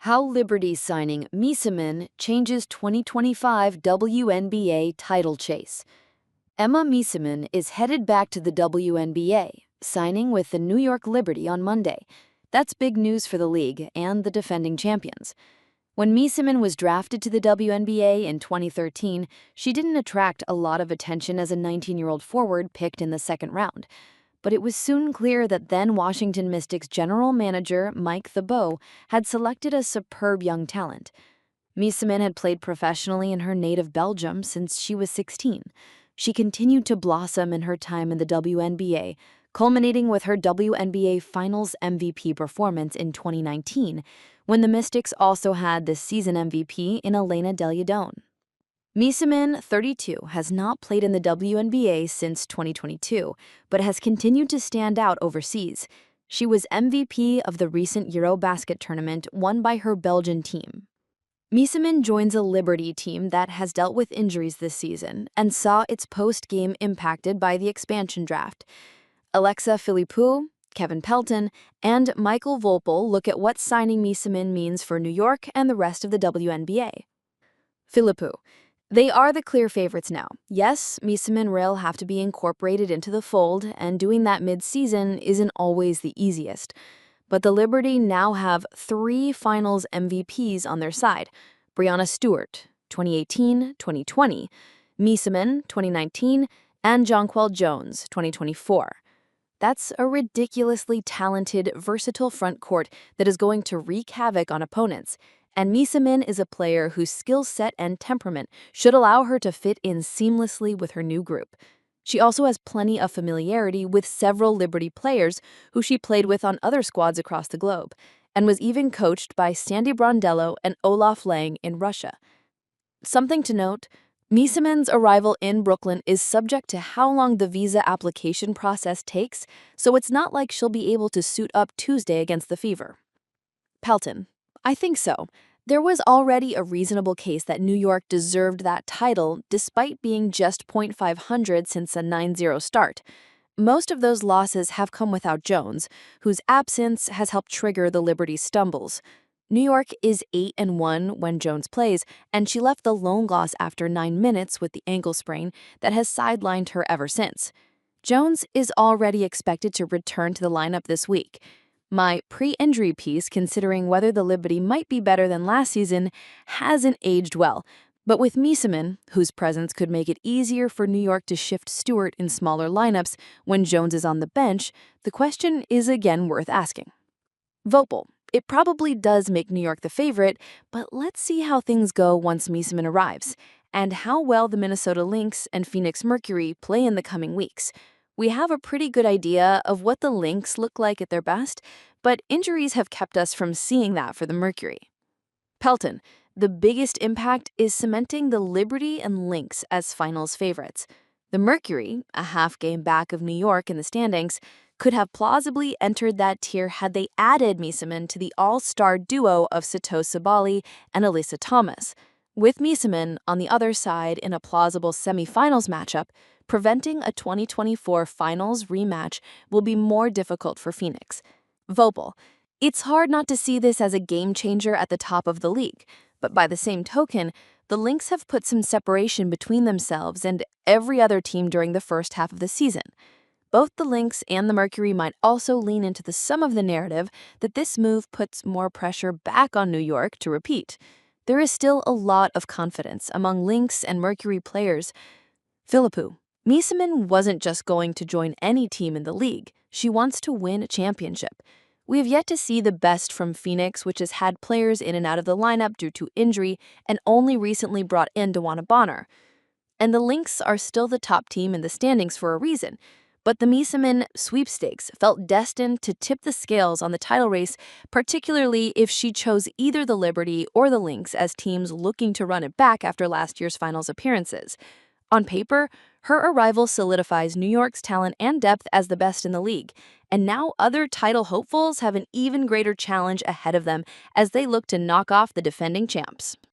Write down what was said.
How Liberty signing Meesseman changes 2025 WNBA title chase. Emma Meesseman is headed back to the WNBA, signing with the New York Liberty on Monday. That's big news for the league and the defending champions. When Meesseman was drafted to the WNBA in 2013, she didn't attract a lot of attention as a 19-year-old forward picked in the second round. But it was soon clear that then Washington Mystics general manager Mike Thibault had selected a superb young talent. Meesseman had played professionally in her native Belgium since she was 16. She continued to blossom in her time in the WNBA, culminating with her WNBA Finals MVP performance in 2019, when the Mystics also had the season MVP in Elena Delle. Meesseman, 32, has not played in the WNBA since 2022, but has continued to stand out overseas. She was MVP of the recent Eurobasket tournament won by her Belgian team. Meesseman joins a Liberty team that has dealt with injuries this season and saw its post-game impacted by the expansion draft. Alexa Philippou, Kevin Pelton, and Michael Volpel look at what signing Meesseman means for New York and the rest of the WNBA. Philippou: they are the clear favorites now. Yes, Meesseman will have to be incorporated into the fold, and doing that mid-season isn't always the easiest. But the Liberty now have 3 Finals MVPs on their side: Breanna Stewart, 2018-2020, Meesseman, 2019, and Jonquel Jones, 2024. That's a ridiculously talented, versatile front court that is going to wreak havoc on opponents. And Meesseman is a player whose skill set and temperament should allow her to fit in seamlessly with her new group. She also has plenty of familiarity with several Liberty players who she played with on other squads across the globe, and was even coached by Sandy Brondello and Olaf Lang in Russia. Something to note: Meesseman's arrival in Brooklyn is subject to how long the visa application process takes, so it's not like she'll be able to suit up Tuesday against the Fever. Pelton: I think so. There was already a reasonable case that New York deserved that title despite being just .500 since a 9-0 start. Most of those losses have come without Jones, whose absence has helped trigger the Liberty's stumbles. New York is 8-1 when Jones plays, and she left the lone loss after 9 minutes with the ankle sprain that has sidelined her ever since. Jones is already expected to return to the lineup this week. My pre-injury piece, considering whether the Liberty might be better than last season, hasn't aged well. But with Meesseman, whose presence could make it easier for New York to shift Stewart in smaller lineups when Jones is on the bench, the question is again worth asking. Volpel: it probably does make New York the favorite, but let's see how things go once Meesseman arrives, and how well the Minnesota Lynx and Phoenix Mercury play in the coming weeks. We have a pretty good idea of what the Lynx look like at their best, but injuries have kept us from seeing that for the Mercury. Pelton: the biggest impact is cementing the Liberty and Lynx as finals favorites. The Mercury, a half game back of New York in the standings, could have plausibly entered that tier had they added Meesseman to the all-star duo of Sito Sabally and Alyssa Thomas. With Meesseman on the other side in a plausible semifinals matchup, preventing a 2024 finals rematch will be more difficult for Phoenix. Volpel: it's hard not to see this as a game changer at the top of the league, but by the same token, the Lynx have put some separation between themselves and every other team during the first half of the season. Both the Lynx and the Mercury might also lean into the sum of the narrative that this move puts more pressure back on New York to repeat. There is still a lot of confidence among Lynx and Mercury players. Philippou: Meesseman wasn't just going to join any team in the league. She wants to win a championship. We have yet to see the best from Phoenix, which has had players in and out of the lineup due to injury and only recently brought in DeWanna Bonner. And the Lynx are still the top team in the standings for a reason. But the Meesseman sweepstakes felt destined to tip the scales on the title race, particularly if she chose either the Liberty or the Lynx as teams looking to run it back after last year's finals appearances. On paper, her arrival solidifies New York's talent and depth as the best in the league, and now other title hopefuls have an even greater challenge ahead of them as they look to knock off the defending champs.